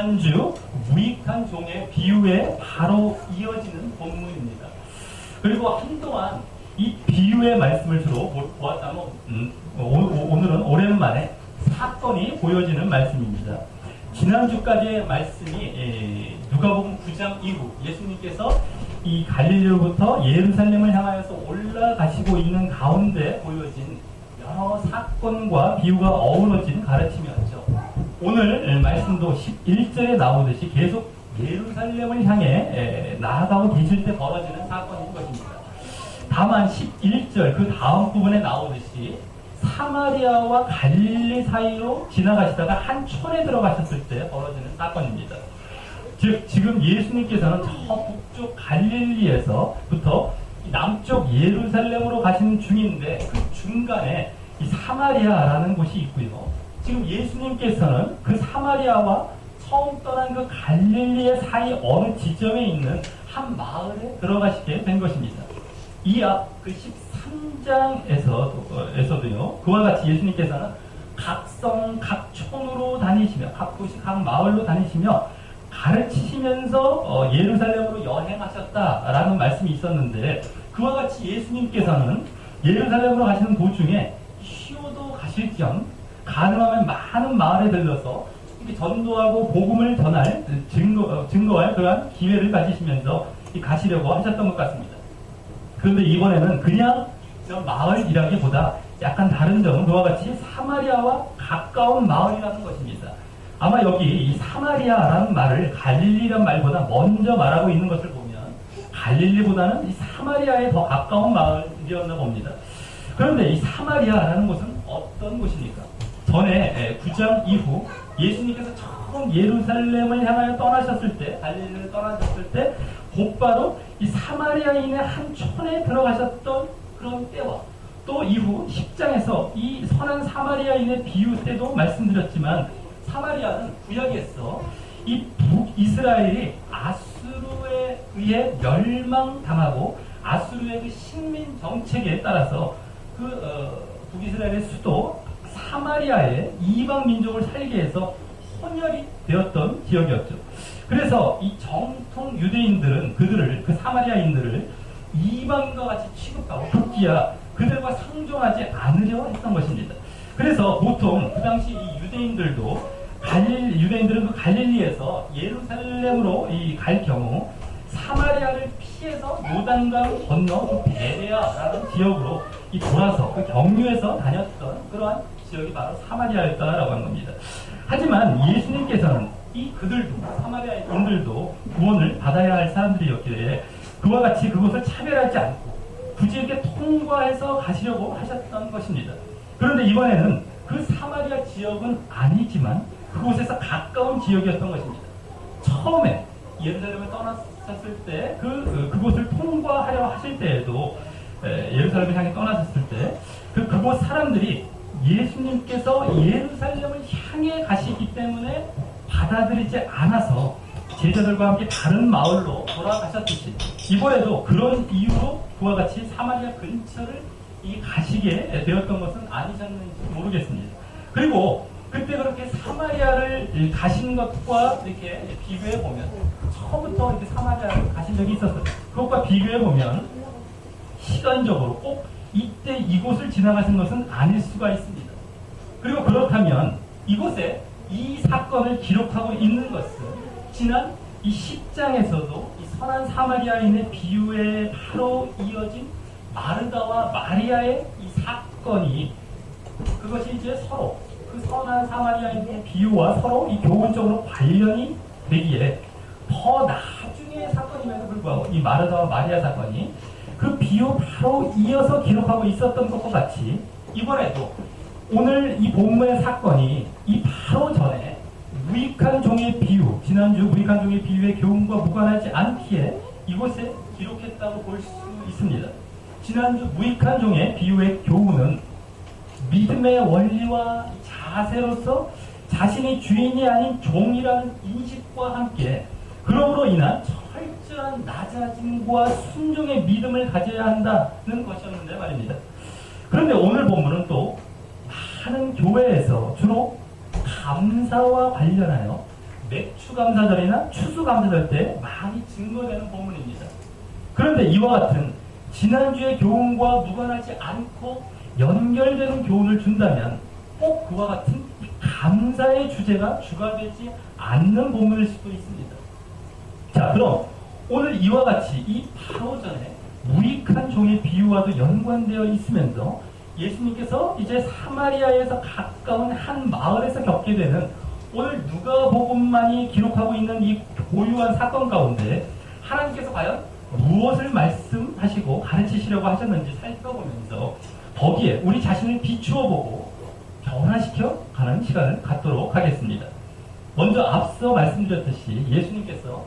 지난주 무익한 종의 비유에 바로 이어지는 본문입니다. 그리고 한동안 이 비유의 말씀을 주로 보았다면 오늘은 오랜만에 사건이 보여지는 말씀입니다. 지난주까지의 말씀이 누가복음 9장 이후 예수님께서 이 갈릴리로부터 예루살렘을 향하여서 올라가시고 있는 가운데 보여진 여러 사건과 비유가 어우러진 가르침이었죠. 오늘 말씀도 11절에 나오듯이 계속 예루살렘을 향해 나아가고 계실 때 벌어지는 사건인 것입니다. 다만 11절 그 다음 부분에 나오듯이 사마리아와 갈릴리 사이로 지나가시다가 한 촌에 들어가셨을 때 벌어지는 사건입니다. 즉 지금 예수님께서는 저 북쪽 갈릴리에서부터 남쪽 예루살렘으로 가시는 중인데 그 중간에 이 사마리아라는 곳이 있고요. 지금 예수님께서는 그 사마리아와 처음 떠난 그 갈릴리의 사이 어느 지점에 있는 한 마을에 들어가시게 된 것입니다. 이 앞 그 13장에서도요. 그와 같이 예수님께서는 각 성, 각 촌으로 다니시며 각 도시, 각 마을로 다니시며 가르치시면서 예루살렘으로 여행하셨다라는 말씀이 있었는데 그와 같이 예수님께서는 예루살렘으로 가시는 도중에 쉬어도 가실겸 가능하면 많은 마을에 들러서 이렇게 전도하고 복음을 전할 증거할 그러한 기회를 가지시면서 가시려고 하셨던 것 같습니다. 그런데 이번에는 그냥 마을이라기보다 약간 다른 점은 그와 같이 사마리아와 가까운 마을이라는 것입니다. 아마 여기 이 사마리아라는 말을 갈릴리라는 말보다 먼저 말하고 있는 것을 보면 갈릴리보다는 이 사마리아에 더 가까운 마을이었나 봅니다. 그런데 이 사마리아라는 곳은 어떤 곳입니까? 전에 9장 이후 예수님께서 처음 예루살렘을 향하여 떠나셨을 때, 갈릴리를 떠나셨을 때 곧바로 이 사마리아인의 한 촌에 들어가셨던 그런 때와 또 이후 10장에서 이 선한 사마리아인의 비유 때도 말씀드렸지만 사마리아는 구약에서 이 북이스라엘이 아수르에 의해 멸망당하고 아수르의 그 식민 정책에 따라서 북이스라엘의 수도 사마리아에 이방 민족을 살게 해서 혼혈이 되었던 지역이었죠. 그래서 이 정통 유대인들은 그 사마리아인들을 이방과 같이 취급하고 급기야 그들과 상종하지 않으려 했던 것입니다. 그래서 보통 그 당시 이 유대인들은 그 갈릴리에서 예루살렘으로 갈 경우 사마리아를 피해서 요단강 건너 그 베레아라는 지역으로 돌아서 그 경유해서 다녔던 그러한 지역이 바로 사마리아였다라고 하는 겁니다. 하지만 예수님께서는 사마리아인들도 구원을 받아야 할 사람들이었기에 그와 같이 그것을 차별하지 않고 굳이 이렇게 통과해서 가시려고 하셨던 것입니다. 그런데 이번에는 그 사마리아 지역은 아니지만 그곳에서 가까운 지역이었던 것입니다. 처음에 예루살렘을 떠났을 때 그곳을 통과하려 하실 때에도 예루살렘을 향해 떠나셨을 때 그곳 사람들이 예수님께서 예루살렘을 향해 가시기 때문에 받아들이지 않아서 제자들과 함께 다른 마을로 돌아가셨듯이 이번에도 그런 이유로 그와 같이 사마리아 근처를 가시게 되었던 것은 아니셨는지 모르겠습니다. 그리고 그때 그렇게 사마리아를 가신 것과 이렇게 비교해 보면 처음부터 이렇게 사마리아를 가신 적이 있었어요. 그것과 비교해 보면 시간적으로 꼭 이때 이곳을 지나가신 것은 아닐 수가 있습니다. 그리고 그렇다면 이곳에 이 사건을 기록하고 있는 것은 지난 이 10장에서도 이 선한 사마리아인의 비유에 바로 이어진 마르다와 마리아의 이 사건이 그것이 이제 서로 그 선한 사마리아인의 비유와 서로 이 교훈적으로 관련이 되기에 더 나중의 사건임에도 불구하고 이 마르다와 마리아 사건이 그 비유 바로 이어서 기록하고 있었던 것과 같이 이번에도 오늘 이 본문의 사건이 이 바로 전에 무익한 종의 비유, 지난주 무익한 종의 비유의 교훈과 무관하지 않기에 이곳에 기록했다고 볼 수 있습니다. 지난주 무익한 종의 비유의 교훈은 믿음의 원리와 자세로서 자신의 주인이 아닌 종이라는 인식과 함께 그러므로 인한 철저한 낮아짐과 순종의 믿음을 가져야 한다는 것이었는데 말입니다. 그런데 오늘 본문은 또 많은 교회에서 주로 감사와 관련하여 맥추감사절이나 추수감사절 때 많이 증거되는 본문입니다. 그런데 이와 같은 지난주의 교훈과 무관하지 않고 연결되는 교훈을 준다면 꼭 그와 같은 감사의 주제가 주가 되지 않는 본문일 수도 있습니다. 자, 그럼 오늘 이와 같이 이 바로 전에 무익한 종의 비유와도 연관되어 있으면서 예수님께서 이제 사마리아에서 가까운 한 마을에서 겪게 되는 오늘 누가복음만이 기록하고 있는 이 고유한 사건 가운데 하나님께서 과연 무엇을 말씀하시고 가르치시려고 하셨는지 살펴보면서 거기에 우리 자신을 비추어 보고 변화시켜 가는 시간을 갖도록 하겠습니다. 먼저 앞서 말씀드렸듯이 예수님께서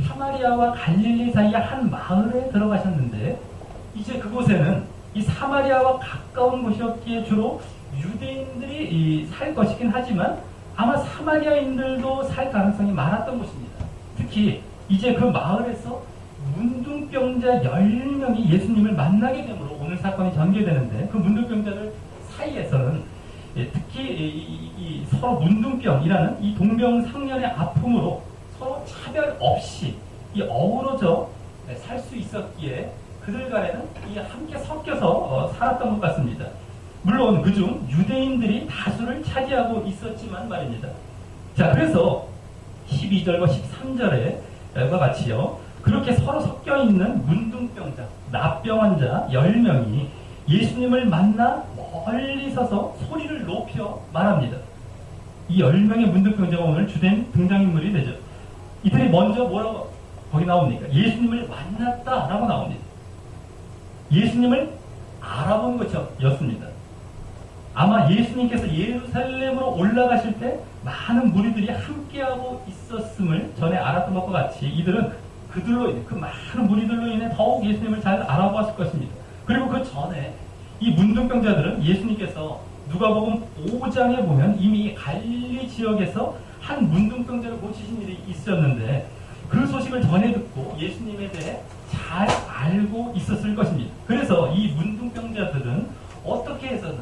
사마리아와 갈릴리 사이의 한 마을에 들어가셨는데 이제 그곳에는 이 사마리아와 가까운 곳이었기에 주로 유대인들이 살 것이긴 하지만 아마 사마리아인들도 살 가능성이 많았던 곳입니다. 특히 이제 그 마을에서 문둥병자 10명이 예수님을 만나게 되므로 오늘 사건이 전개되는데 그 문둥병자들 사이에서는 특히 이 서로 문둥병이라는 이 동병상련의 아픔으로 서로 차별 없이 이 어우러져 살 수 있었기에 그들 간에는 이 함께 섞여서 살았던 것 같습니다. 물론 그중 유대인들이 다수를 차지하고 있었지만 말입니다. 자, 그래서 12절과 13절에와 같이요. 그렇게 서로 섞여 있는 문둥병자, 납병 환자 10명이 예수님을 만나 멀리 서서 소리를 높여 말합니다. 이 10명의 문둥병자가 오늘 주된 등장인물이 되죠. 이들이 먼저 뭐라고 거기 나옵니까? 예수님을 만났다라고 나옵니다. 예수님을 알아본 것이었습니다. 아마 예수님께서 예루살렘으로 올라가실 때 많은 무리들이 함께하고 있었음을 전에 알았던 것과 같이 이들은 그들로 인해, 그 많은 무리들로 인해 더욱 예수님을 잘 알아보았을 것입니다. 그리고 그 전에 이 문둥병자들은 예수님께서 누가복음 5장에 보면 이미 갈릴리 지역에서 한 문둥병자를 고치신 일이 있었는데 그 소식을 전해 듣고 예수님에 대해 잘 알고 있었을 것입니다. 그래서 이 문둥병자들은 어떻게 해서는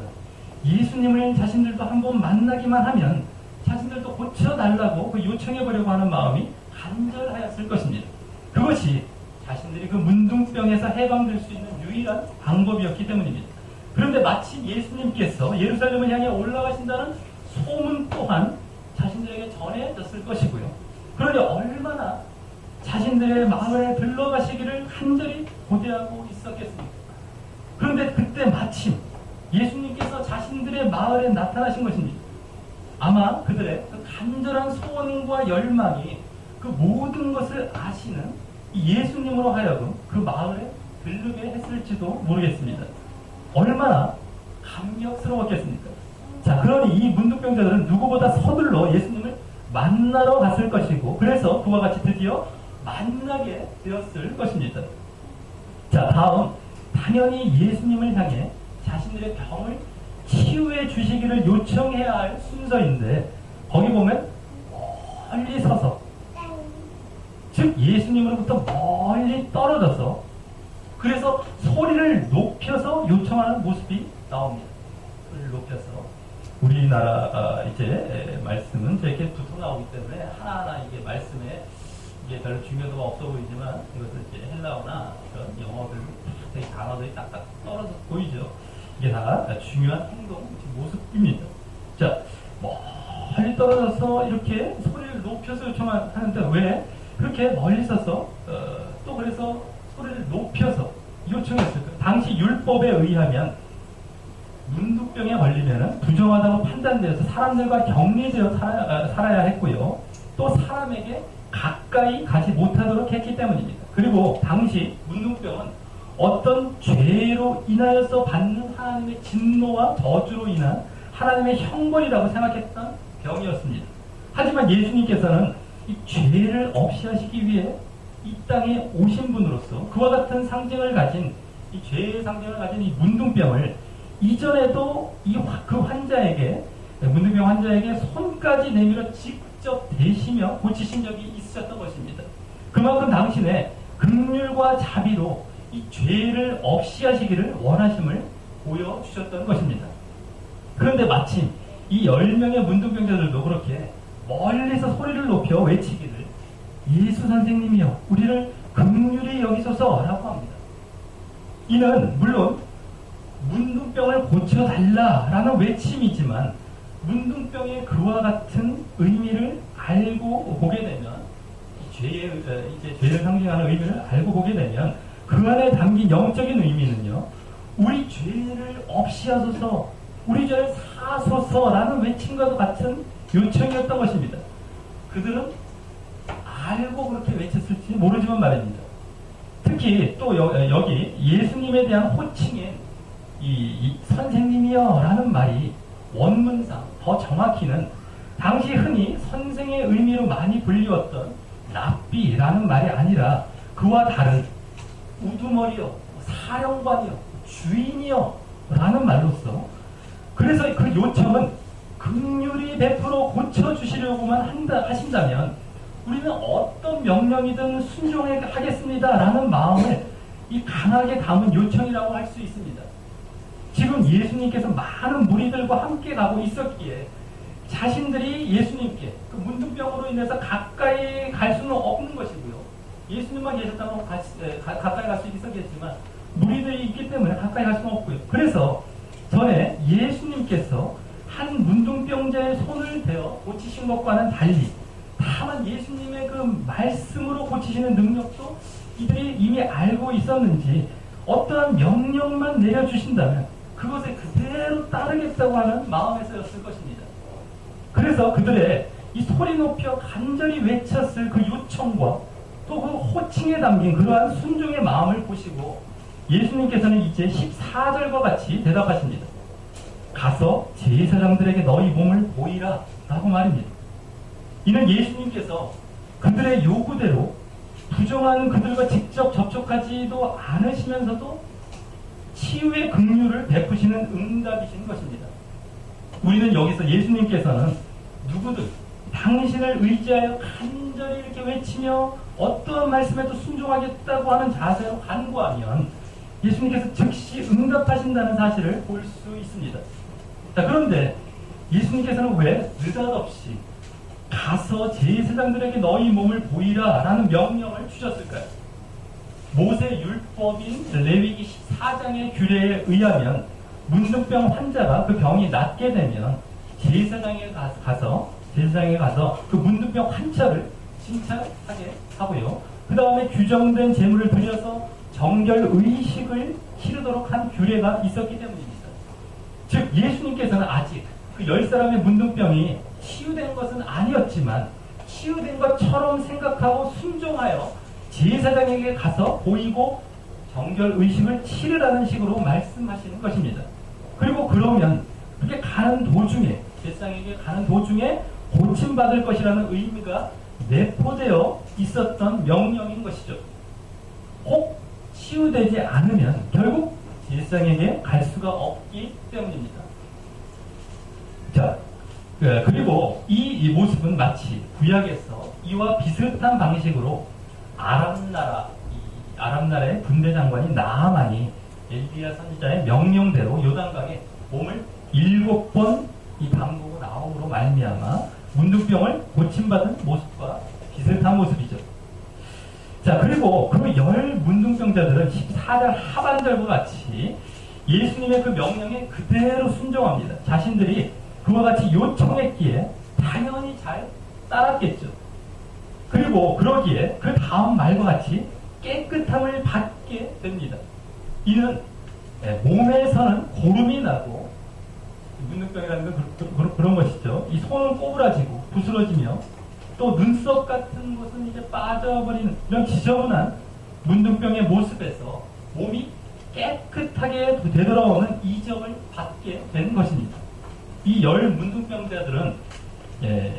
예수님을 자신들도 한번 만나기만 하면 자신들도 고쳐달라고 그 요청해보려고 하는 마음이 간절하였을 것입니다. 그것이 자신들이 그 문둥병에서 해방될 수 있는 유일한 방법이었기 때문입니다. 그런데 마침 예수님께서 예루살렘을 향해 올라가신다는 소문 또한 자신들에게 전해졌을 것이고요. 그러니 얼마나 자신들의 마을에 들러가시기를 간절히 고대하고 있었겠습니까? 그런데 그때 마침 예수님께서 자신들의 마을에 나타나신 것입니다. 아마 그들의 그 간절한 소원과 열망이 그 모든 것을 아시는 이 예수님으로 하여금 그 마을에 들르게 했을지도 모르겠습니다. 얼마나 감격스러웠겠습니까? 자, 그러니 이 문둥병자들은 누구보다 서둘러 예수님을 만나러 갔을 것이고 그래서 그와 같이 드디어 만나게 되었을 것입니다. 자, 다음 당연히 예수님을 향해 자신들의 병을 치유해 주시기를 요청해야 할 순서인데 거기 보면 멀리 서서 즉 예수님으로부터 멀리 떨어져서 그래서 소리를 높여서 요청하는 모습이 나옵니다. 소리를 높여서 우리나라 이제 말씀은 이렇게 두터 나오기 때문에 하나하나 이게 말씀에 이게 별로 중요도가 없어 보이지만 이것은 이제 헬라어나 그런 영어들 되게 단어들이 딱딱 떨어져 보이죠. 이게 다 중요한 행동 모습입니다. 자, 멀리 떨어져서 이렇게 소리를 높여서 요청하는데 왜 그렇게 멀리 서서 또 그래서 소리를 높여서 요청했을까? 당시 율법에 의하면 문둥병에 걸리면 부정하다고 판단되어서 사람들과 격리되어 살아야 했고요. 또 사람에게 가까이 가지 못하도록 했기 때문입니다. 그리고 당시 문둥병은 어떤 죄로 인하여서 받는 하나님의 진노와 저주로 인한 하나님의 형벌이라고 생각했던 병이었습니다. 하지만 예수님께서는 이 죄를 없이 하시기 위해 이 땅에 오신 분으로서 그와 같은 상징을 가진 이 죄의 상징을 가진 이 문둥병을 이전에도 그 환자에게 문둥병 환자에게 손까지 내밀어 직접 대시며 고치신 적이 있으셨던 것입니다. 그만큼 당신의 긍휼과 자비로 이 죄를 없이 하시기를 원하심을 보여주셨던 것입니다. 그런데 마침 이 10명의 문둥병자들도 그렇게 멀리서 소리를 높여 외치기를 예수 선생님이여 우리를 긍휼히 여기소서라고 합니다. 이는 물론 문둥병을 고쳐달라라는 외침이지만 문둥병의 그와 같은 의미를 알고 보게 되면 죄를 상징하는 의미를 알고 보게 되면 그 안에 담긴 영적인 의미는요, 우리 죄를 없이 하소서, 우리 죄를 사소서라는 외침과도 같은 요청이었던 것입니다. 그들은 알고 그렇게 외쳤을지 모르지만 말입니다. 특히 또 여기 예수님에 대한 호칭인 이 선생님이여 라는 말이 원문상 더 정확히는 당시 흔히 선생의 의미로 많이 불리웠던 랍비라는 말이 아니라 그와 다른 우두머리여, 사령관이여, 주인이여 라는 말로서, 그래서 그 요청은 긍휼히 베풀어 고쳐주시려고만 하신다면 우리는 어떤 명령이든 순종하겠습니다 라는 마음을 이 강하게 담은 요청이라고 할 수 있습니다. 지금 예수님께서 많은 무리들과 함께 가고 있었기에 자신들이 예수님께 그 문둥병으로 인해서 가까이 갈 수는 없는 것이고요. 예수님만 계셨다면 가까이 갈 수 있었겠지만 무리들이 있기 때문에 가까이 갈 수는 없고요. 그래서 전에 예수님께서 한 문둥병자의 손을 대어 고치신 것과는 달리 다만 예수님의 그 말씀으로 고치시는 능력도 이들이 이미 알고 있었는지 어떠한 명령만 내려주신다면 그것에 그대로 따르겠다고 하는 마음에서였을 것입니다. 그래서 그들의 이 소리 높여 간절히 외쳤을 그 요청과 또 그 호칭에 담긴 그러한 순종의 마음을 보시고 예수님께서는 이제 14절과 같이 대답하십니다. 가서 제사장들에게 너희 몸을 보이라 라고 말입니다. 이는 예수님께서 그들의 요구대로 부정한 그들과 직접 접촉하지도 않으시면서도 치유의 긍휼을 베푸시는 응답이신 것입니다. 우리는 여기서 예수님께서는 누구든 당신을 의지하여 간절히 이렇게 외치며 어떠한 말씀에도 순종하겠다고 하는 자세로 간구하면 예수님께서 즉시 응답하신다는 사실을 볼 수 있습니다. 자, 그런데 예수님께서는 왜 느닷없이 가서 제사장들에게 너희 몸을 보이라 라는 명령을 주셨을까요? 모세 율법인 레위기 14장의 규례에 의하면 문둥병 환자가 그 병이 낫게 되면 제사장에 가서 그 문둥병 환자를 칭찬하게 하고요. 그 다음에 규정된 제물을 드려서 정결 의식을 치르도록 한 규례가 있었기 때문입니다. 즉 예수님께서는 아직 그 10사람의 문둥병이 치유된 것은 아니었지만 치유된 것처럼 생각하고 순종하여 제사장에게 가서 보이고 정결 의식을 치르라는 식으로 말씀하시는 것입니다. 그리고 그러면 그렇게 가는 도중에 제사장에게 가는 도중에 고침받을 것이라는 의미가 내포되어 있었던 명령인 것이죠. 혹 치유되지 않으면 결국 제사장에게 갈 수가 없기 때문입니다. 자, 그리고 이 모습은 마치 구약에서 이와 비슷한 방식으로 아람 나라의 군대 장관이 나아만이 엘리야 선지자의 명령대로 요단강에 몸을 7번 담그고 나옴으로 말미암아 문둥병을 고침받은 모습과 비슷한 모습이죠. 자, 그리고 그 10 문둥병자들은 14절 하반절과 같이 예수님의 그 명령에 그대로 순종합니다. 자신들이 그와 같이 요청했기에 당연히 잘 따랐겠죠. 그리고 그러기에 그 다음 말과 같이 깨끗함을 받게 됩니다. 이는 몸에서는 고름이 나고 문둥병이라는 건 그런 것이죠. 이 손은 꼬부라지고 부스러지며 또 눈썹 같은 것은 이제 빠져버리는 이런 지저분한 문둥병의 모습에서 몸이 깨끗하게 되돌아오는 이적을 받게 된 것입니다. 이 10 문둥병자들은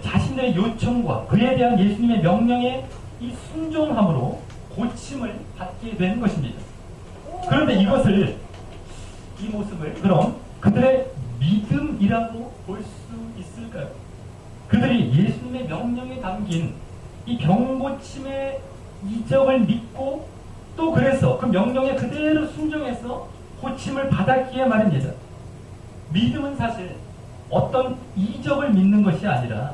자신의 요청과 그에 대한 예수님의 명령에 이 순종함으로 고침을 받게 된 것입니다. 그런데 이 모습을 그럼 그들의 믿음이라고 볼 수 있을까요? 그들이 예수님의 명령에 담긴 이 병고침의 이적을 믿고 또 그래서 그 명령에 그대로 순종해서 고침을 받았기에 말입니다. 믿음은 사실 어떤 이적을 믿는 것이 아니라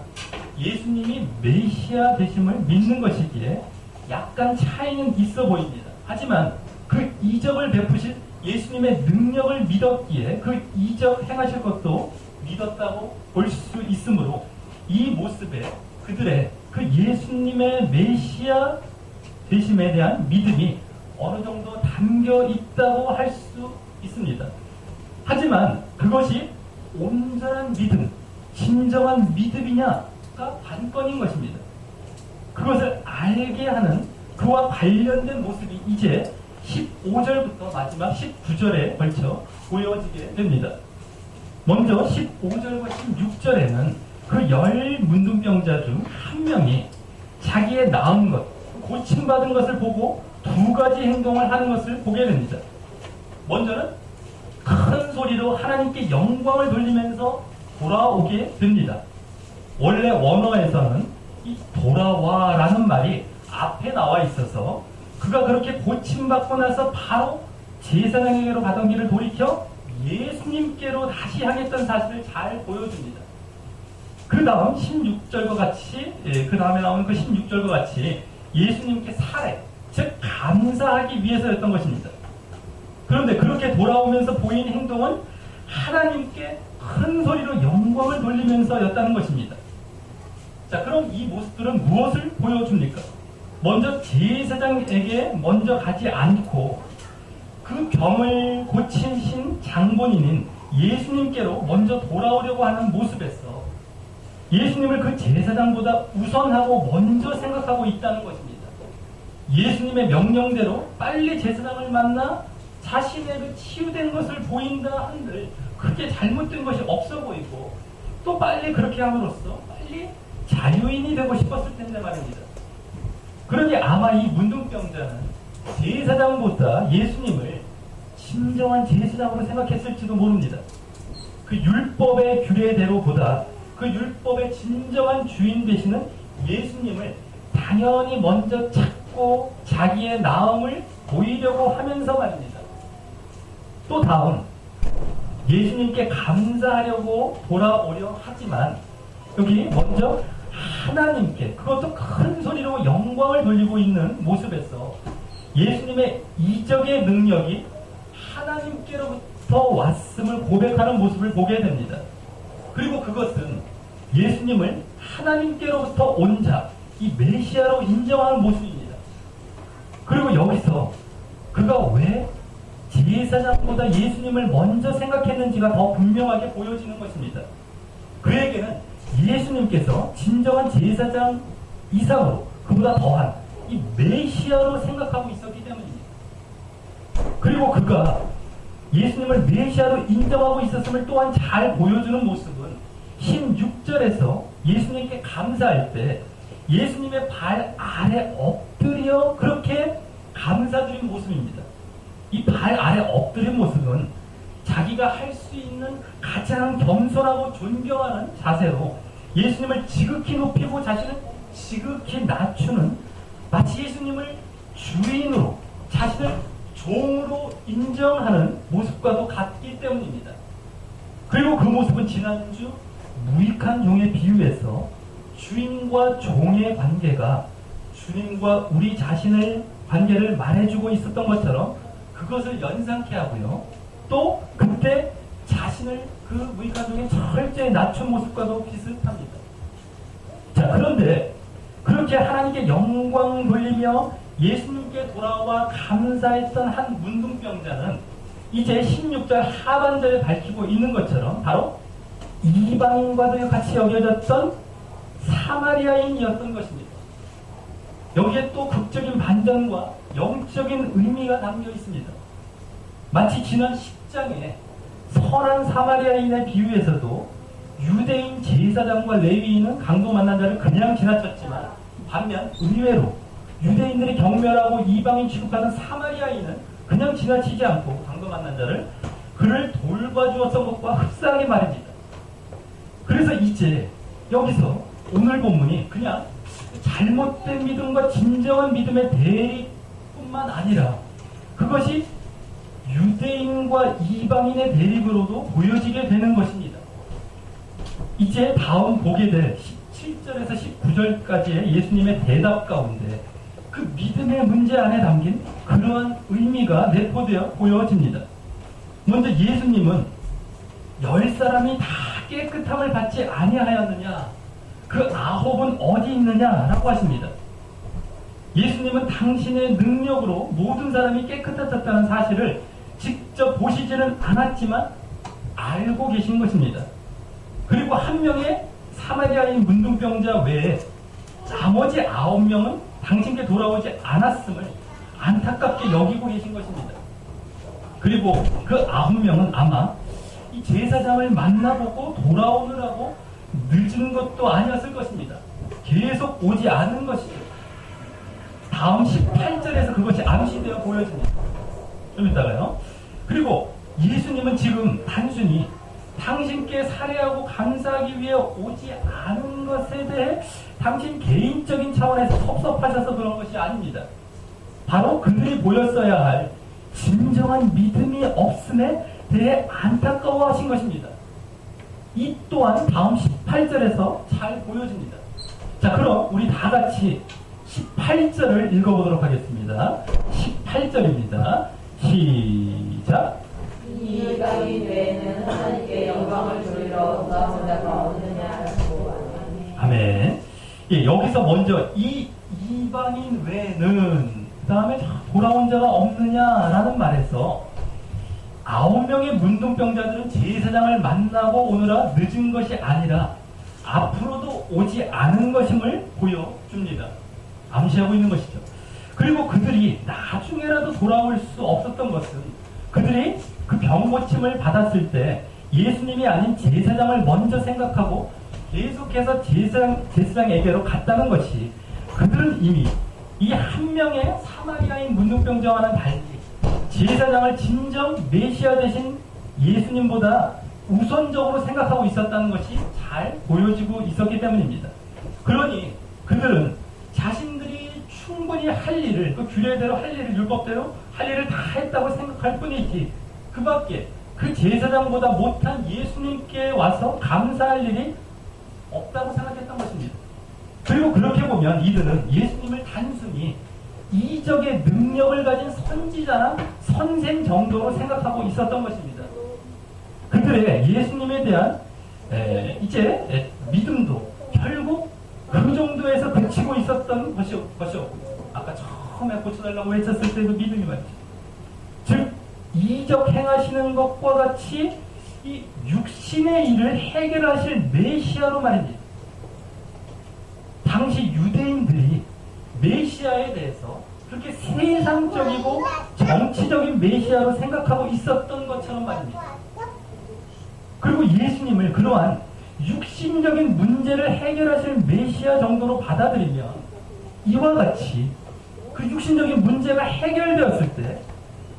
예수님이 메시아 되심을 믿는 것이기에 약간 차이는 있어 보입니다. 하지만 그 이적을 베푸실 예수님의 능력을 믿었기에 그 이적 행하실 것도 믿었다고 볼 수 있으므로 이 모습에 그들의 그 예수님의 메시아 되심에 대한 믿음이 어느 정도 담겨 있다고 할 수 있습니다. 하지만 그것이 온전한 믿음, 진정한 믿음이냐가 관건인 것입니다. 그것을 알게 하는 그와 관련된 모습이 이제 15절부터 마지막 19절에 걸쳐 보여지게 됩니다. 먼저 15절과 16절에는 그 10문둥병자 중 한 명이 자기의 나은 것, 고침받은 것을 보고 두 가지 행동을 하는 것을 보게 됩니다. 먼저는 큰 소리로 하나님께 영광을 돌리면서 돌아오게 됩니다. 원래 원어에서는 이 돌아와라는 말이 앞에 나와 있어서 그가 그렇게 고침받고 나서 바로 제사장에게로 가던 길을 돌이켜 예수님께로 다시 향했던 사실을 잘 보여줍니다. 그 다음 16절과 같이, 그 다음에 나오는 그 16절과 같이 예수님께 살해, 즉 감사하기 위해서였던 것입니다. 그런데 그렇게 돌아오면서 보인 행동은 하나님께 큰 소리로 영광을 돌리면서였다는 것입니다. 자, 그럼 이 모습들은 무엇을 보여줍니까? 먼저 제사장에게 먼저 가지 않고 그 병을 고치신 장본인인 예수님께로 먼저 돌아오려고 하는 모습에서 예수님을 그 제사장보다 우선하고 먼저 생각하고 있다는 것입니다. 예수님의 명령대로 빨리 제사장을 만나 자신의 그 치유된 것을 보인다 한들 그렇게 잘못된 것이 없어 보이고 또 빨리 그렇게 함으로써 빨리 자유인이 되고 싶었을 텐데 말입니다. 그러니 아마 이 문둥병자는 제사장보다 예수님을 진정한 제사장으로 생각했을지도 모릅니다. 그 율법의 규례대로보다 그 율법의 진정한 주인 되시는 예수님을 당연히 먼저 찾고 자기의 나음을 보이려고 하면서 말입니다. 또 다음 예수님께 감사하려고 돌아오려 하지만 여기 먼저 하나님께 그것도 큰 소리로 영광을 돌리고 있는 모습에서 예수님의 이적의 능력이 하나님께로부터 왔음을 고백하는 모습을 보게 됩니다. 그리고 그것은 예수님을 하나님께로부터 온 자, 이 메시아로 인정하는 모습입니다. 그리고 여기서 그가 왜 제사장보다 예수님을 먼저 생각했는지가 더 분명하게 보여지는 것입니다. 그에게는 예수님께서 진정한 제사장 이상으로 그보다 더한 이 메시아로 생각하고 있었기 때문입니다. 그리고 그가 예수님을 메시아로 인정하고 있었음을 또한 잘 보여주는 모습은 16절에서 예수님께 감사할 때 예수님의 발 아래 엎드려 그렇게 감사드린 모습입니다. 이 발 아래 엎드린 모습은 자기가 할 수 있는 가장 겸손하고 존경하는 자세로 예수님을 지극히 높이고 자신을 지극히 낮추는 마치 예수님을 주인으로 자신을 종으로 인정하는 모습과도 같기 때문입니다. 그리고 그 모습은 지난주 무익한 종의 비유에서 주인과 종의 관계가 주님과 우리 자신의 관계를 말해주고 있었던 것처럼 그것을 연상케 하고요. 또 그때 자신을 그 무익한 종의 철저히 낮춘 모습과도 비슷합니다. 자, 그런데 그렇게 하나님께 영광 돌리며 예수님께 돌아와 감사했던 한 문둥병자는 이제 16절 하반절에 밝히고 있는 것처럼 바로 이방인과도 같이 여겨졌던 사마리아인이었던 것입니다. 여기에 또 극적인 반전과 영적인 의미가 담겨 있습니다. 마치 지난 10장에 선한 사마리아인의 비유에서도 유대인 제사장과 레위인은 강도 만난 자를 그냥 지나쳤지만 반면 의외로 유대인들이 경멸하고 이방인 취급하는 사마리아인은 그냥 지나치지 않고 강도 만난 자를 그를 돌봐주었던 것과 흡사하게 말입니다. 그래서 이제 여기서 오늘 본문이 그냥 잘못된 믿음과 진정한 믿음의 대립뿐만 아니라 그것이 유대인과 이방인의 대립으로도 보여지게 되는 것입니다. 이제 다음 보게 될 17절에서 19절까지의 예수님의 대답 가운데 그 믿음의 문제 안에 담긴 그러한 의미가 내포되어 보여집니다. 먼저 예수님은 10사람이 다 깨끗함을 받지 아니하였느냐, 그 9은 어디 있느냐라고 하십니다. 예수님은 당신의 능력으로 모든 사람이 깨끗해졌다는 사실을 직접 보시지는 않았지만 알고 계신 것입니다. 그리고 한 명의 사마리아인 문둥병자 외에 나머지 9명은 당신께 돌아오지 않았음을 안타깝게 여기고 계신 것입니다. 그리고 그 9명은 아마 이 제사장을 만나보고 돌아오느라고 늦은 것도 아니었을 것입니다. 계속 오지 않은 것이죠. 다음 18절에서 그것이 암시되어 보여집니다. 좀 이따가요. 그리고 예수님은 지금 단순히 당신께 살해하고 감사하기 위해 오지 않은 것에 대해 당신 개인적인 차원에서 섭섭하셔서 그런 것이 아닙니다. 바로 그들이 보였어야 할 진정한 믿음이 없음에 대해 안타까워하신 것입니다. 이 또한 다음 18절에서 잘 보여집니다. 자, 그럼 우리 다 같이 18절을 읽어보도록 하겠습니다. 18절입니다. 시작. 이방인 외에는 하나님께 영광을 돌리러 누가 자가 없느냐고. 아멘. 예, 여기서 먼저 이 이방인 외에는 그 다음에 돌아온 자가 없느냐라는 말에서 9명의 문둥병자들은 제사장을 만나고 오느라 늦은 것이 아니라 앞으로도 오지 않은 것임을 보여줍니다. 암시하고 있는 것이죠. 그리고 그들이 나중에라도 돌아올 수 없었던 것은 그들이 그 병고침을 받았을 때 예수님이 아닌 제사장을 먼저 생각하고 계속해서 제사장에게로 갔다는 것이, 그들은 이미 이 한 명의 사마리아인 문둥병자와는 달리 제사장을 진정 메시아 되신 예수님보다 우선적으로 생각하고 있었다는 것이 잘 보여지고 있었기 때문입니다. 그러니 그들은 자신들이 충분히 할 일을, 그 규례대로 할 일을, 율법대로 할 일을 다 했다고 생각할 뿐이지 그 밖에 그 제사장보다 못한 예수님께 와서 감사할 일이 없다고 생각했던 것입니다. 그리고 그렇게 보면 이들은 예수님을 단순히 이적의 능력을 가진 선지자나 선생 정도로 생각하고 있었던 것입니다. 그들의 예수님에 대한 이제 믿음도 결국 그 정도에서 그치고 있었던 것이었고요. 아까 처음에 고쳐달라고 했었을 때도 믿음이 말이죠. 즉 이적 행하시는 것과 같이 이 육신의 일을 해결하실 메시아로 말입니다. 당시 유대인들이 메시아에 대해서 그렇게 세상적이고 정치적인 메시아로 생각하고 있었던 것처럼 말입니다. 그리고 예수님을 그러한 육신적인 문제를 해결하실 메시아 정도로 받아들이면 이와 같이 그 육신적인 문제가 해결되었을 때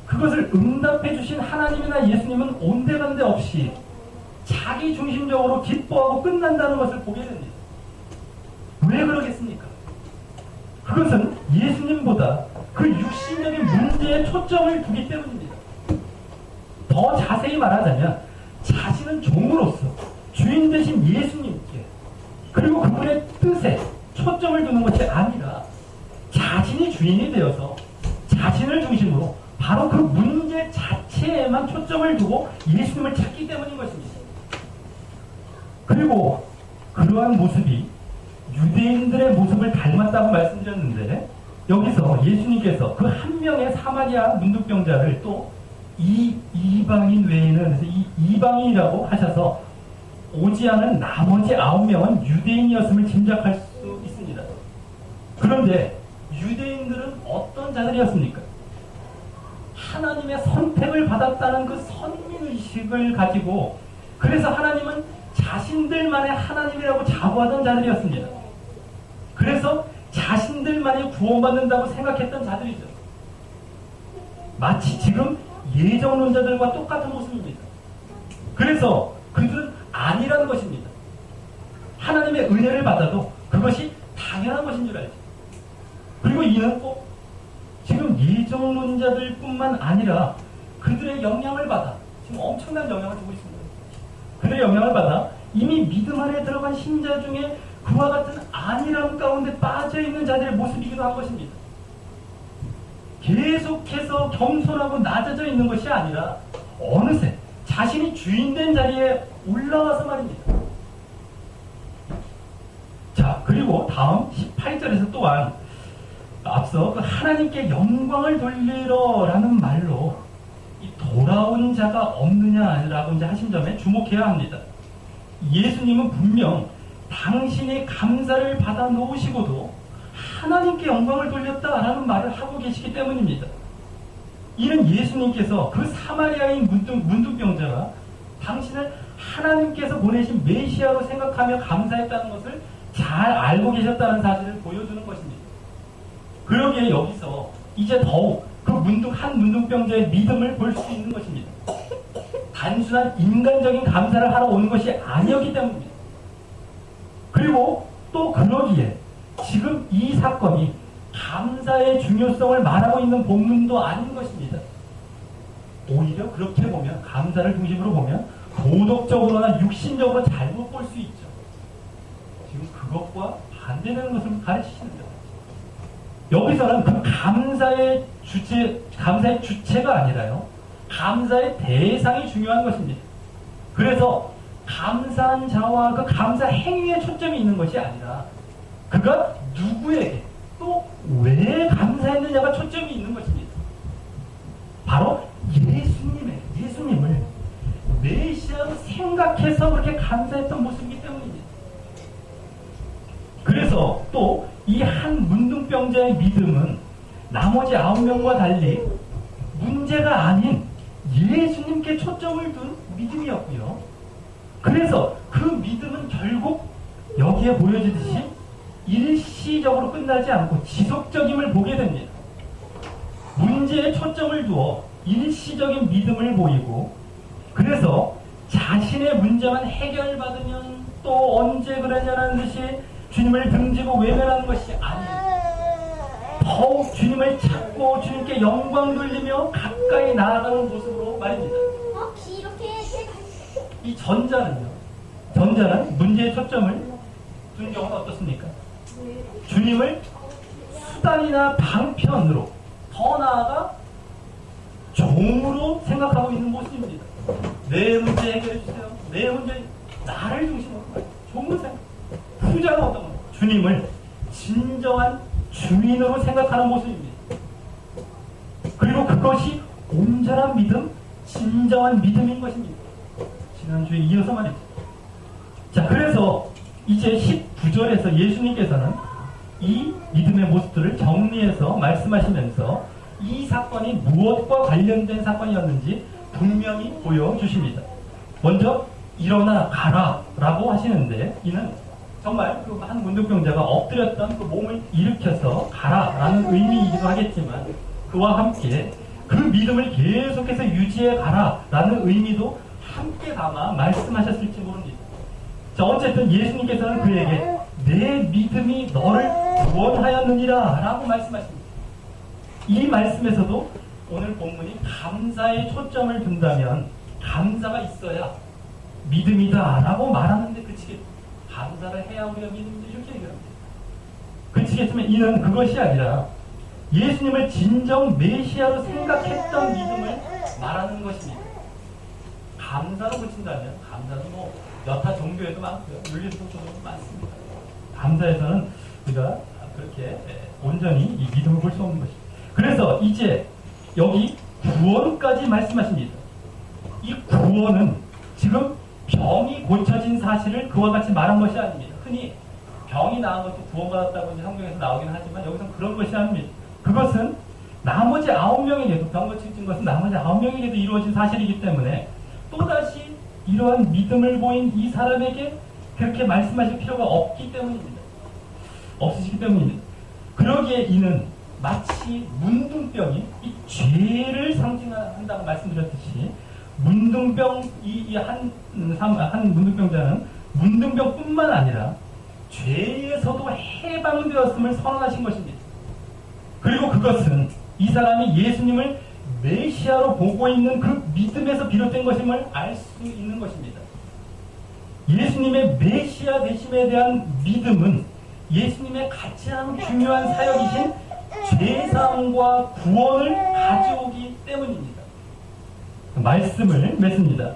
그것을 응답해 주신 하나님이나 예수님은 온데간데 없이 자기 중심적으로 기뻐하고 끝난다는 것을 보게 됩니다. 왜 그러겠습니까? 그것은 예수님보다 그 육신적인 문제에 초점을 두기 때문입니다. 더 자세히 말하자면 자신은 종으로서 주인 되신 예수님께 그리고 그분의 뜻에 초점을 두는 것이 아니라 자신이 주인이 되어서 자신을 중심으로 바로 그 문제 자체에만 초점을 두고 예수님을 찾기 때문인 것입니다. 그리고 그러한 모습이 유대인들의 모습을 닮았다고 말씀드렸는데 여기서 예수님께서 그 한 명의 사마리아 문둥병자를 또 이방인 외에는, 그래서 이 이방인이라고 하셔서 오지 않은 나머지 9명은 유대인이었음을 짐작할 수 있습니다. 그런데 유대인들은 어떤 자들이었습니까? 하나님의 선택을 받았다는 그 선민의식을 가지고, 그래서 하나님은 자신들만의 하나님이라고 자부하던 자들이었습니다. 그래서 자신들만이 구원받는다고 생각했던 자들이죠. 마치 지금 예정론자들과 똑같은 모습입니다. 그래서 그들은 아니라는 것입니다. 하나님의 은혜를 받아도 그것이 당연한 것인 줄 알죠. 그리고 이는 꼭 지금 예정론자들 뿐만 아니라 그들의 영향을 받아, 지금 엄청난 영향을 주고 있습니다. 그들의 영향을 받아 이미 믿음 안에 들어간 신자 중에 그와 같은 안일함 가운데 빠져있는 자들의 모습이기도 한 것입니다. 계속해서 겸손하고 낮아져 있는 것이 아니라 어느새 자신이 주인된 자리에 올라와서 말입니다. 자, 그리고 다음 18절에서 또한 앞서 그 하나님께 영광을 돌리러라는 말로 이 돌아온 자가 없느냐라고 이제 하신 점에 주목해야 합니다. 예수님은 분명 당신의 감사를 받아 놓으시고도 하나님께 영광을 돌렸다라는 말을 하고 계시기 때문입니다. 이는 예수님께서 그 사마리아인 문둥병자가 당신을 하나님께서 보내신 메시아로 생각하며 감사했다는 것을 잘 알고 계셨다는 사실을 보여주는 것입니다. 그러기에 여기서 이제 더욱 그 한 문둥병자의 믿음을 볼 수 있는 것입니다. 단순한 인간적인 감사를 하러 온 것이 아니었기 때문입니다. 그리고 또 그러기에 지금 이 사건이 감사의 중요성을 말하고 있는 본문도 아닌 것입니다. 오히려 그렇게 보면, 감사를 중심으로 보면 도덕적으로나 육신적으로 잘못 볼 수 있죠. 지금 그것과 반대되는 것을 가르치시는 거예요. 여기서는 그 감사의 주체가 아니라요, 감사의 대상이 중요한 것입니다. 그래서 감사한 자와 그 감사 행위에 초점이 있는 것이 아니라 그가 누구에게 또 왜 감사했느냐가 초점이 있는 것입니다. 바로 예수님을 메시아로 생각해서 그렇게 감사했던 모습이기 때문입니다. 그래서 또 이 한 문둥병자의 믿음은 나머지 9명과 달리 문제가 아닌 예수님께 초점을 둔 믿음이었고요. 그래서 그 믿음은 결국 여기에 보여지듯이 일시적으로 끝나지 않고 지속적임을 보게 됩니다. 문제에 초점을 두어 일시적인 믿음을 보이고, 그래서 자신의 문제만 해결받으면 또 언제 그러냐는 듯이 주님을 등지고 외면하는 것이 아니에요. 더욱 주님을 찾고 주님께 영광 돌리며 가까이 나아가는 모습으로 말입니다. 이 전자는 문제의 초점을 둔 경우는 어떻습니까? 주님을 수단이나 방편으로, 더 나아가 종으로 생각하고 있는 모습입니다. 내 문제 해결해 주세요. 내 문제, 나를 중심으로 종으로 생각. 후자는 어떤 겁니까? 주님을 진정한 주인으로 생각하는 모습입니다. 그리고 그것이 온전한 믿음, 진정한 믿음인 것입니다. 지난주에 이어서 말이죠. 자, 그래서 이제 19절에서 예수님께서는 이 믿음의 모습들을 정리해서 말씀하시면서 이 사건이 무엇과 관련된 사건이었는지 분명히 보여주십니다. 먼저 일어나 가라 라고 하시는데, 이는 정말 그 한 문둥병자가 엎드렸던 그 몸을 일으켜서 가라라는 의미이기도 하겠지만, 그와 함께 그 믿음을 계속해서 유지해 가라라는 의미도 함께 담아 말씀하셨을지 모릅니다. 자, 어쨌든 예수님께서는 그에게 내 믿음이 너를 구원하였느니라 라고 말씀하십니다. 이 말씀에서도 오늘 본문이 감사에 초점을 둔다면 감사가 있어야 믿음이다 라고 말하는데 그치겠죠. 감사를 해야 우리가 믿음이다 이렇게 얘기합니다. 그치겠지만 이는 그것이 아니라 예수님을 진정 메시아로 생각했던 믿음을 말하는 것입니다. 감사로 붙인다면 감사는 뭐 여타 종교에도 많고요, 윤리적으로도 많습니다. 감사에서는 우리가 그렇게 온전히 이 믿음을 볼 수 없는 것입니다. 그래서 이제 여기 구원까지 말씀하십니다. 이 구원은 지금 병이 고쳐진 사실을 그와 같이 말한 것이 아닙니다. 흔히 병이 나은 것도 구원받았다고 이제 성경에서 나오긴 하지만 여기서는 그런 것이 아닙니다. 그것은 나머지 9명에게도, 병 고쳐진 것은 나머지 9명에게도 이루어진 사실이기 때문에 또다시 이러한 믿음을 보인 이 사람에게 그렇게 말씀하실 필요가 없기 때문입니다. 없으시기 때문입니다. 그러기에 이는 마치 문둥병이 이 죄를 상징한다고 말씀드렸듯이, 문둥병, 한 문둥병자는 문둥병뿐만 아니라 죄에서도 해방되었음을 선언하신 것입니다. 그리고 그것은 이 사람이 예수님을 메시아로 보고 있는 그 믿음에서 비롯된 것임을 알 수 있는 것입니다. 예수님의 메시아 되심에 대한 믿음은 예수님의 가장 중요한 사역이신 죄사함과 구원을 가져오기 때문입니다. 말씀을 맺습니다.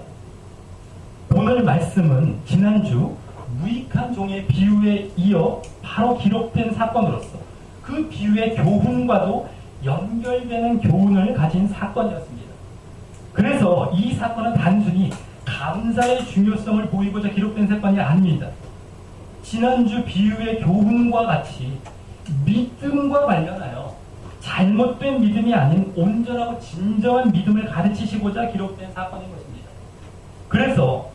오늘 말씀은 지난주 무익한 종의 비유에 이어 바로 기록된 사건으로서 그 비유의 교훈과도 연결되는 교훈을 가진 사건이었습니다. 그래서 이 사건은 단순히 감사의 중요성을 보이고자 기록된 사건이 아닙니다. 지난주 비유의 교훈과 같이 믿음과 관련하여 잘못된 믿음이 아닌 온전하고 진정한 믿음을 가르치시고자 기록된 사건인 것입니다. 그래서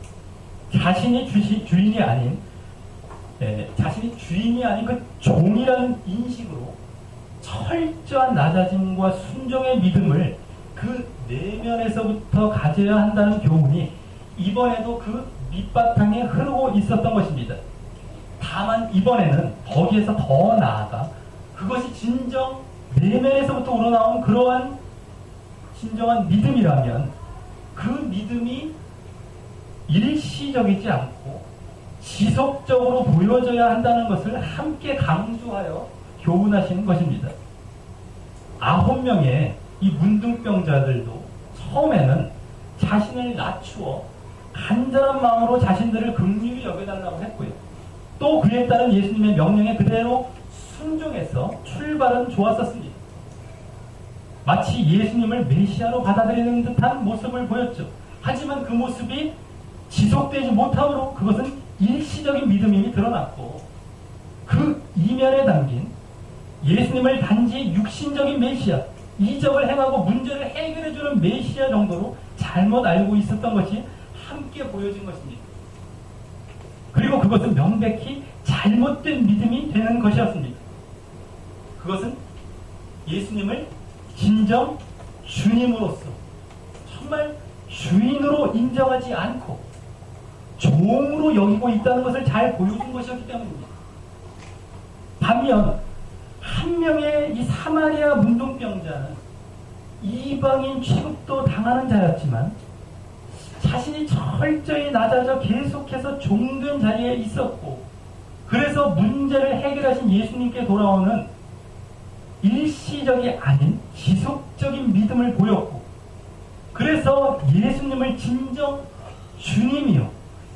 자신이 주인이 아닌 그 종이라는 인식으로 철저한 낮아짐과 순종의 믿음을 그 내면에서부터 가져야 한다는 교훈이 이번에도 그 밑바탕에 흐르고 있었던 것입니다. 다만 이번에는 거기에서 더 나아가 그것이 진정 내면에서부터 우러나온 그러한 진정한 믿음이라면 그 믿음이 일시적이지 않고 지속적으로 보여져야 한다는 것을 함께 강조하여 교훈하시는 것입니다. 9명의 이 문둥병자들도 처음에는 자신을 낮추어 간절한 마음으로 자신들을 긍휼히 여겨달라고 했고요. 또 그에 따른 예수님의 명령에 그대로 순종해서 출발은 좋았었습니다. 마치 예수님을 메시아로 받아들이는 듯한 모습을 보였죠. 하지만 그 모습이 지속되지 못함으로 그것은 일시적인 믿음임이 드러났고 그 이면에 담긴 예수님을 단지 육신적인 메시아, 이적을 행하고 문제를 해결해주는 메시아 정도로 잘못 알고 있었던 것이 함께 보여진 것입니다. 그리고 그것은 명백히 잘못된 믿음이 되는 것이었습니다. 그것은 예수님을 진정 주님으로서 정말 주인으로 인정하지 않고 종으로 여기고 있다는 것을 잘 보여준 것이었기 때문입니다. 반면 한 명의 이 사마리아 문둥병자는 이방인 취급도 당하는 자였지만 자신이 철저히 낮아져 계속해서 종된 자리에 있었고 그래서 문제를 해결하신 예수님께 돌아오는 일시적이 아닌 지속적인 믿음을 보였고 그래서 예수님을 진정 주님이요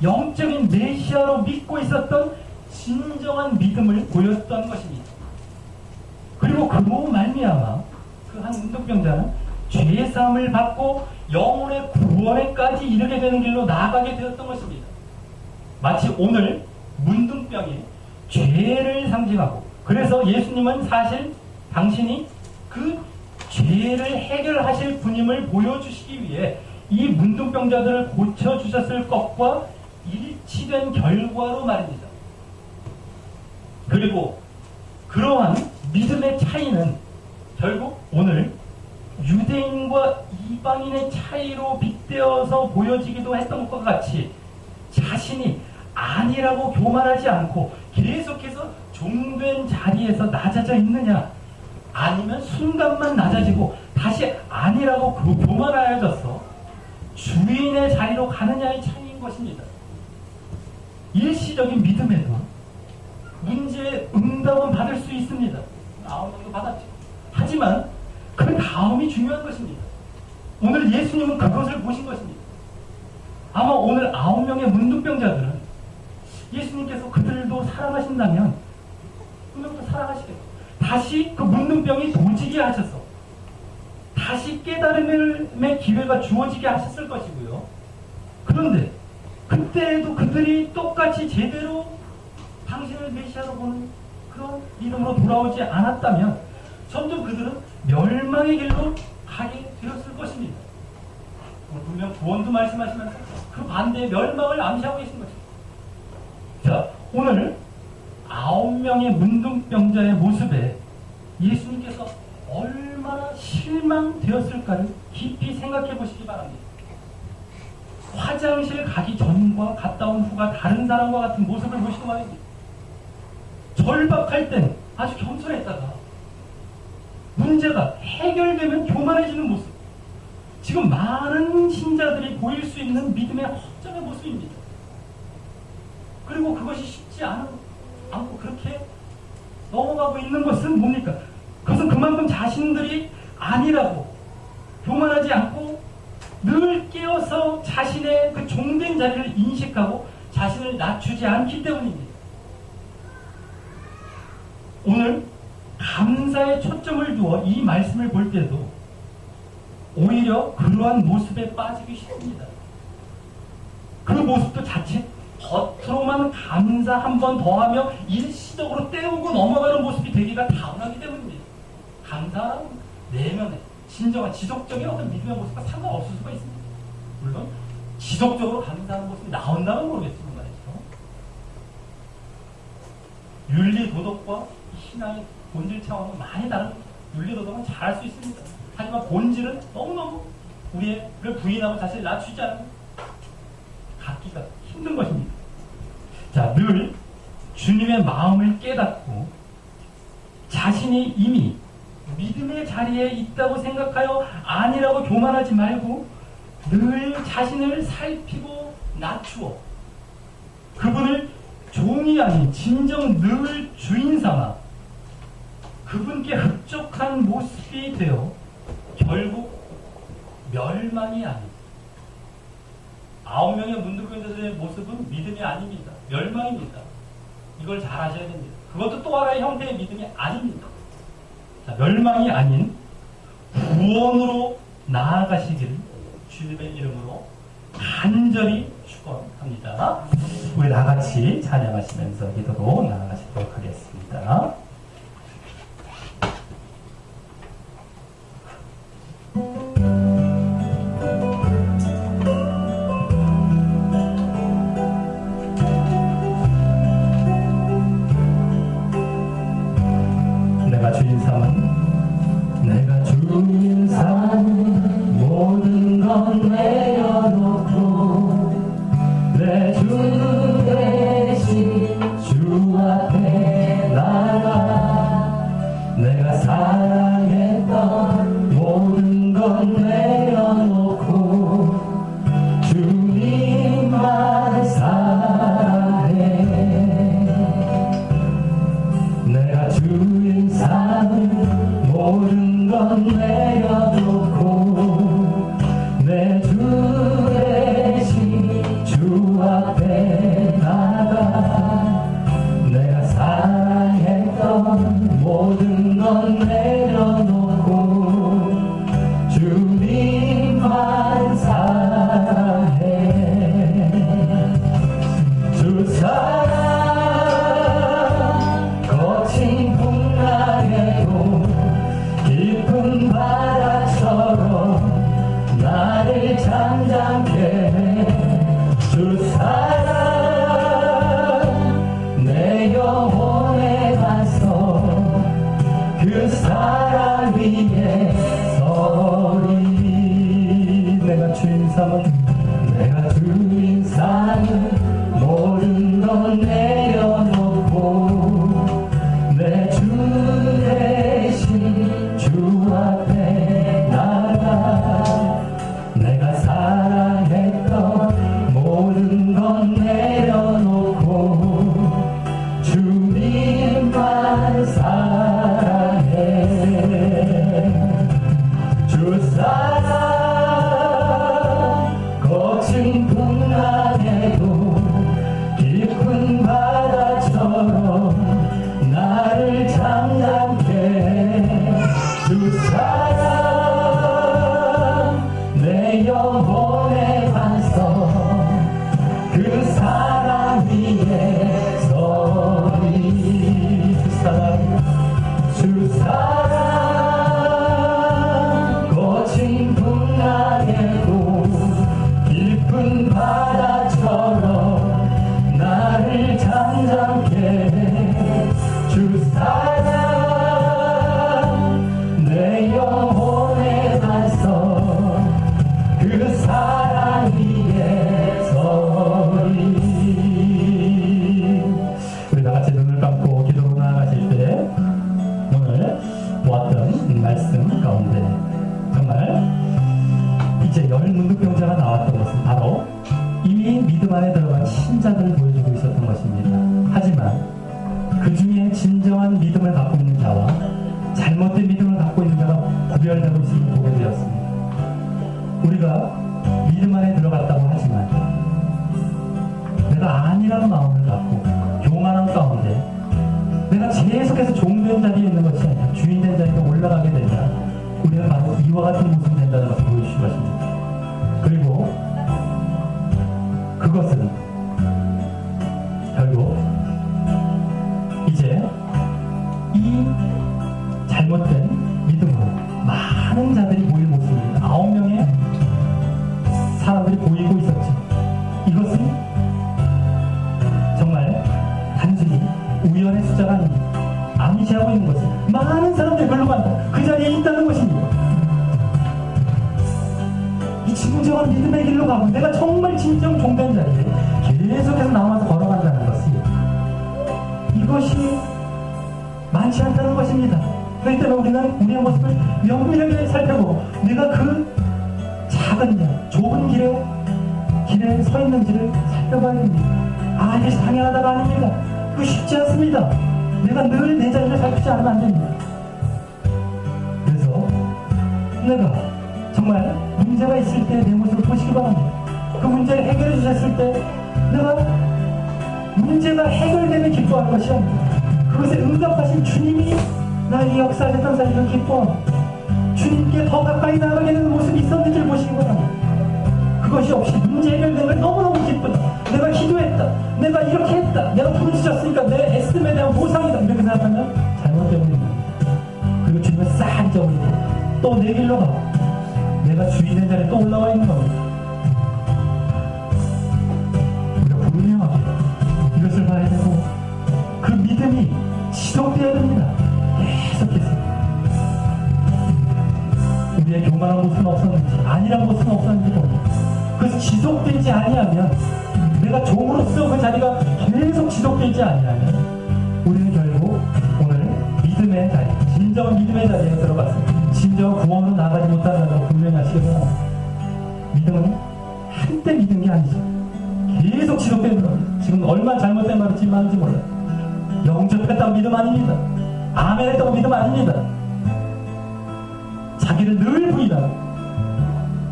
영적인 메시아로 믿고 있었던 진정한 믿음을 보였던 것입니다. 그리고 그로 말미암아 그 한 문둥병자는 죄사함을 받고 영혼의 구원에까지 이르게 되는 길로 나아가게 되었던 것입니다. 마치 오늘 문둥병이 죄를 상징하고 그래서 예수님은 사실 당신이 그 죄를 해결하실 분임을 보여주시기 위해 이 문둥병자들을 고쳐주셨을 것과 일치된 결과로 말입니다. 그리고 그러한 믿음의 차이는 결국 오늘 유대인과 이방인의 차이로 빗대어서 보여지기도 했던 것과 같이 자신이 아니라고 교만하지 않고 계속해서 종된 자리에서 낮아져 있느냐 아니면 순간만 낮아지고 다시 아니라고 교만하여져서 주인의 자리로 가느냐의 차이인 것입니다. 일시적인 믿음에도 문제의 응답은 받을 수 있습니다. 9명도 받았죠. 하지만 그 다음이 중요한 것입니다. 오늘 예수님은 그것을 보신 것입니다. 아마 오늘 9명의 문둥병자들은 예수님께서 그들도 사랑하신다면 분명도 사랑하시겠죠. 다시 그 문둥병이 도지게 하셔서 다시 깨달음의 기회가 주어지게 하셨을 것이고요. 그런데 그때에도 그들이 똑같이 제대로 당신을 메시아로 보는 그런 믿음으로 돌아오지 않았다면 점점 그들은 멸망의 길로 가게 되었을 것입니다. 분명 구원도 말씀하시면서 그 반대의 멸망을 암시하고 계신 것입니다. 자, 오늘 9명의 문둥병자의 모습에 예수님께서 얼마나 실망되었을까를 깊이 생각해 보시기 바랍니다. 화장실 가기 전과 갔다 온 후가 다른 사람과 같은 모습을 보시고 말입니다. 절박할 땐 아주 겸손했다가 문제가 해결되면 교만해지는 모습. 지금 많은 신자들이 보일 수 있는 믿음의 허점의 모습입니다. 그리고 그것이 쉽지 않고 그렇게 넘어가고 있는 것은 뭡니까? 그것은 그만큼 자신들이 아니라고 교만하지 않고 늘 깨어서 자신의 그 종된 자리를 인식하고 자신을 낮추지 않기 때문입니다. 오늘 감사에 초점을 두어 이 말씀을 볼 때도 오히려 그러한 모습에 빠지기 쉽습니다. 그 모습도 자칫 겉으로만 감사 한 번 더 하며 일시적으로 때우고 넘어가는 모습이 되기가 타분하기 때문입니다. 감사는 내면에 진정한 지속적인 어떤 믿음의 모습과 상관없을 수가 있습니다. 물론 지속적으로 감사하는 모습이 나온다면 모르겠지만 말이죠. 윤리 도덕과 신앙의 본질 차원은 많이 다른 윤리 도덕은 잘할 수 있습니다. 하지만 본질은 너무너무 우리를 부인하고 자신을 낮추지 않으면 갖기가 힘든 것입니다. 자, 늘 주님의 마음을 깨닫고 자신이 이미 믿음의 자리에 있다고 생각하여 아니라고 교만하지 말고 늘 자신을 살피고 낮추어 그분을 종이 아닌 진정 늘 주인 삼아 그분께 흡족한 모습이 되어 결국 멸망이 아닌 9명의 문득교인들의 모습은 믿음이 아닙니다. 멸망입니다. 이걸 잘 아셔야 됩니다. 그것도 또 하나의 형태의 믿음이 아닙니다. 자, 멸망이 아닌 구원으로 나아가시기를 주님의 이름으로 간절히 축원합니다. 우리 다같이 찬양하시면서 기도로 나아가시도록 하겠습니다. 내가 주인 삼은 모든 건 내려놓고 내 주 대신 주 앞에 나가 내가 사랑했던 모든 건 내려놓고 주님만 사랑해 내가 주인 삼은 모든 건 내려놓고 내 주 대신 주 앞에 나가 내가 사랑했던 모든 건 내려놓고 주님만 사랑해 주 사랑 거친 풍랑에도 깊은 바다처럼 나를 잠잠케 해 주 사랑 내 영혼에 가서 그 사랑 위에 서리 내가 주인 삼은 모든 건 내려놓고 내 주 대신 주 앞에 나가 내가 사랑했던 모든 건 내려놓고 주님만 사랑해 주 사랑 거친 풍랑에도 깊은 바다처럼 나를 잠잠케 해 주 사랑 내 영혼의 반석 그 사랑 위에 서리 주 사랑 거친 풍랑에도 깊은 바다처럼 나를 잠잠케 해 주 사랑 내 영혼의 반석 그 사랑 위에 서리 우리 다같이 눈을 감고 기도로 나아가실 때 오늘 보았던 말씀 가운데 정말 이제 열 문득병자가 나왔던 것은 바로 이미 믿음 안에 들어간 신자들을 보여주고 있었던 것입니다. 구별되고 있음을 보게 되었습니다. 우리가 믿음 안에 들어갔다고 하지만 내가 아니라는 마음을 갖고 교만한 가운데 내가 계속해서 종된 자리에 있는 것이 아니라 주인된 자리에 올라가게 되면 우리는 바로 이와 같은 모습이 된다는 것을 보여주신 것입니다. 그리고 그것은 결국 이제 이 잘못된 믿음으로 많은 자들이 모일 모습입니다. 9명의 사람들이 보이고 있었죠. 이것은 정말 단순히 우연의 숫자가 아닙니다. 암시하고 있는 것은 많은 사람들이 글로 간다. 그 자리에 있다는 것입니다. 이 진정한 믿음의 길로 가고 내가 정말 진정 종된 자리에 계속해서 남아서 걸어간다는 것이 이것이 많지 않다는 것입니다. 그렇기 때문에 우리는 우리의 모습을 면밀하게 살펴보고 내가 그 작은 자, 좁은 길에 서 있는지를 살펴봐야 됩니다. 아, 이것이 당연하다가 아닙니다. 그거 쉽지 않습니다. 내가 늘 내 자리를 살피지 않으면 안 됩니다. 그래서 내가 정말 문제가 있을 때 내 모습을 보시기 바랍니다. 그 문제를 해결해 주셨을 때 내가 문제가 해결되면 기뻐할 것이 아닙니다. 그것에 응답하신 주님이 나에게 역사하셨던 사실을 기뻐합니다. 주님께 더 가까이 나가게 되는 모습이 있었는지를 보시기 바랍니다. 그것이 없이 문제 해결되면 너무너무 기쁘다. 내가 기도했다. 내가 이렇게 했다. 내가 부르짖었으니까 내 애씀에 대한 보상이다. 이렇게 생각하면 잘못되고 있는 겁니다. 그리고 주님을 싹 잊어버리고 또 내 길로 가고 내가 주인의 자리에 또 올라와 있는 겁니다. 우리가 분명하게 이것을 봐야 되고 그 믿음이 지속되어야 됩니다. 계속해서 우리의 교만한 모습은 없었는지 아니란 모습은 없었는지 봅니다. 그래서 지속되지 아니하면 내가 종으로서 그 자리가 계속 지속되지 아니하면 우리는 결국 오늘 믿음의 자리, 진정한 믿음의 자리에 들어갔습니다. 진정한 구원으로 나가지 못하는 걸 분명히 하시기 바랍니다. 믿음은 한때 믿은 게 아니죠. 계속 지속되는 겁니다. 지금 얼마나 잘못된 말을 지금 하는지 몰라요. 영접했다고 믿음 아닙니다. 아멘 했다고 믿음 아닙니다. 자기를 늘 부인하고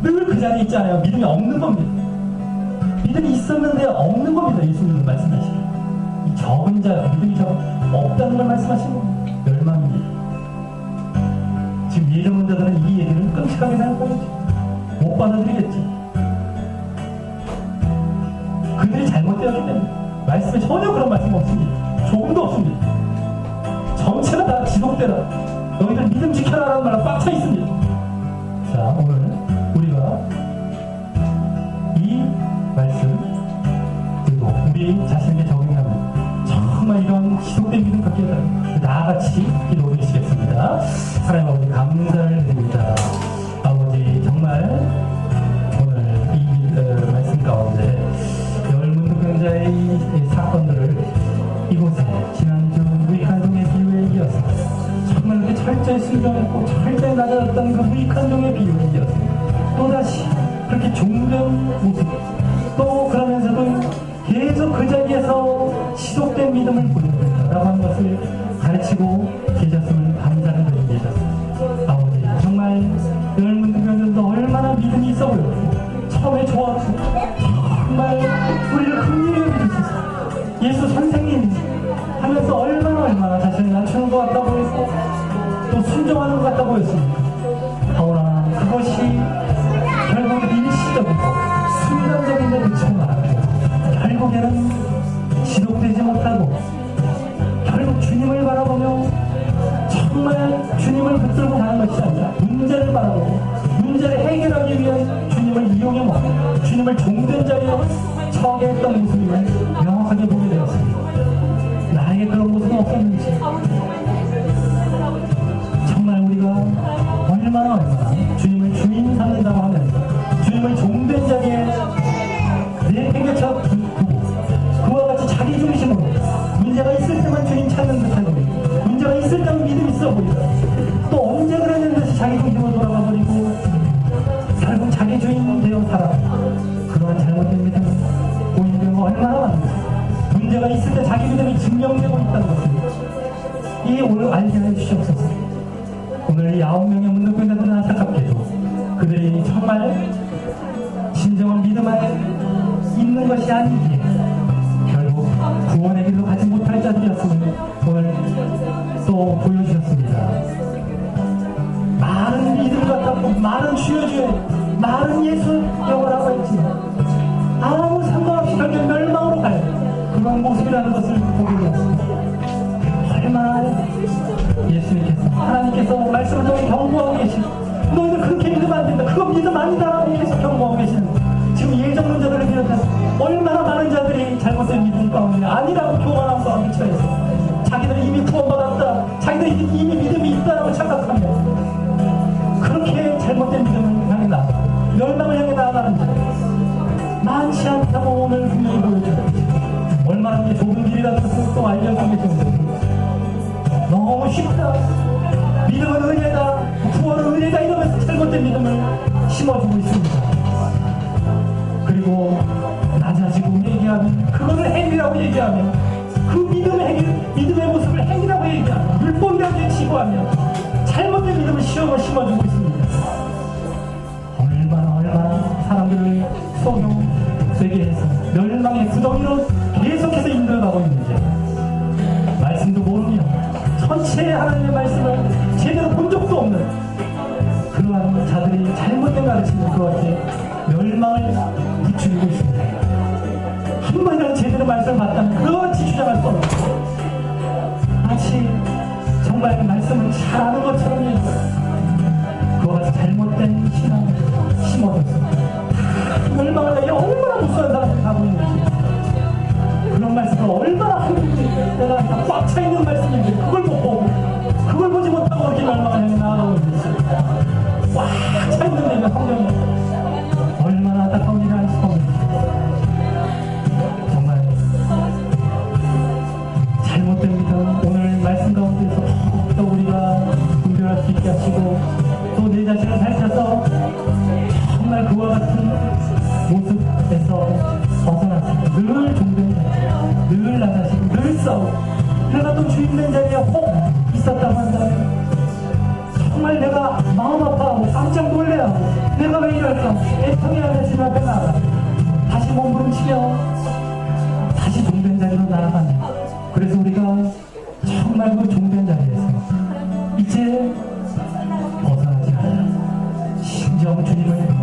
늘 그 자리에 있지 않아요. 믿음이 없는 겁니다. 믿음이 있었는데 없는 겁니다. 예수님은 말씀하시고 이 적은 자, 믿음이 없다는 걸 말씀하시는 겁니다. 멸망입니다. 지금 예전문자들은 이 얘기를 끔찍하게 생각하겠죠. 못 받아들이겠죠. 그들이 잘못되었기 때문에 말씀에 전혀 그런 말씀 없습니다. 조금도 없습니다. 전체가 다 지속되라. 너희들 믿음 지켜라 라는 말로 꽉 차 있습니다. 자, 오늘 우리가 이 말씀 그리고 우리 자신에게 적용하면 정말 이런 지속된 믿음 갖게 해달라고 나같이 기도드리시겠습니다. 하나님 아버지 감사를 드립니다. 아버지 정말 오늘 이 말씀 가운데 열문득병자의 이 사건들을 이곳에 지난주 무익한 종의 비유에 이어서 정말 그렇게 철저히 순종했고 철저히 낮아졌던 그 무익한 종의 비유에 이어서 또다시 그렇게 종된 모습 또 그러면서도 계속 그 자리에서 지속된 믿음을 보여준다라고 하는 것을 가르치고 계셨음을 감사를 드립니다. 아버지 정말 열문득병자도 얼마나 믿음이 있어 보였고 처음에 좋았고 정말 우리를 긍휼히 여겨주셔서 예수 선생님 하면서 얼마나 자신을 낮추는 것 같다 보였고 또 순종하는 것 같다 보였습니까? 하오나 그것이 결국 일시적이고 순간적인 데 그치고 말았고 결국에는 지속되지 못하고 결국 주님을 바라보며 정말 주님을 붙들고 가는 것이 아니라 문제를 바라보고 문제를 해결하기 위한 주님을 이용해 먹고 주님을 종된 자리에 처하게 했던 모습임을 명확하게 보게 되었습니다. 나에게 그런 모습은 없었는지 정말 우리가 얼마나 주님을 주인 삼는다고 하면서 주님을 종된 자리에 내팽개쳐 두고 그와 같이 자기 중심으로 문제가 있을 때만 주인 찾는 듯한 우리 문제가 있을 때만 믿음 있어 보이다 또 언제 그랬는 듯이 자기 중심으로 돌아가 버리고 결국 자기 주인 되어 살아 그러한 잘못된 믿음을 보이는 경우가 얼마나 많은지 문제가 있을 때 자기 믿음이 증명되고 있다는 것을 이 오늘 알게 해주시옵소서. 오늘 이 9명의 문득병자들은 된다. 그거 믿음 아니다. 계속 경고하고 계시는 지금 예정론자들을 비롯해서 얼마나 많은 자들이 잘못된 믿음 가운데 아니라고 교만한 가운데 처해서 자기들은 이미 구원받았다. 자기들이 이미 믿음이 있다라고 착각하며 그렇게 잘못된 믿음을 향해 나아가 멸망을 향해 나아가는 자 많지 않다고 오늘 분명히 보여줘요. 얼마나 이게 좁은 길이라도 또 알려주고 계시는데 너무 쉽다. 믿음은 은혜다. 구원은 은혜다. 이러면서 잘못된 믿음을 심어주고 있습니다. 그리고 낮아지고 얘기하면 그거를 행위라고 얘기하면 그 믿음의 모습을 행위라고 얘기하면 율법이라고 치부하면 잘못된 믿음을 심어주고 있습니다. 얼마나 사람들을 속여되게 해서 멸망의 구덩이로 계속해서 인도해가고 있는지 말씀도 모르며 전체 하나님의 말씀을 제대로 본 적도 없는 그러한 자들이 잘못된 가르침을 그렇게 멸망을 부추기고 있습니다. 한 번이라도 제대로 말씀을 받다면 그렇지 주장할 수 없는 마치 정말 말씀을 잘 아는 것처럼 그와 같이 잘못된 신앙을 심어줬습니다. 멸망을 향해 얼마나 무서운 사람들이 가고 있는지 그런 말씀을 얼마나 내가 꽉 차 있는 말씀인데 그걸 못 보고 그걸 보지 못하고 이렇게 멸망을 향해 나아가고 있는지 꽉 차 있는데 이거 성경이 얼마나 안타까운 일을 할 수가 없는지 정말 잘못된 믿음 오늘 말씀 가운데서 또 우리가 분별할 수 있게 하시고 또 내 자신을 살펴서 정말 그와 같은 모습에서 벗어났습니다. 늘 종교자, 늘 나자시고 늘 싸우고 내가 또 주인된 자리에 혹 있었다고 한다면 정말 내가 마음 아파하고 깜짝 놀래하고 내가 왜 이럴까 애통해야 될 주님 앞에 나아가 다시 몸부림치며 다시 종된 자리로 나아가는 그래서 우리가 정말 그 종된 자리에서 이제 벗어나지 않아 심정 주님을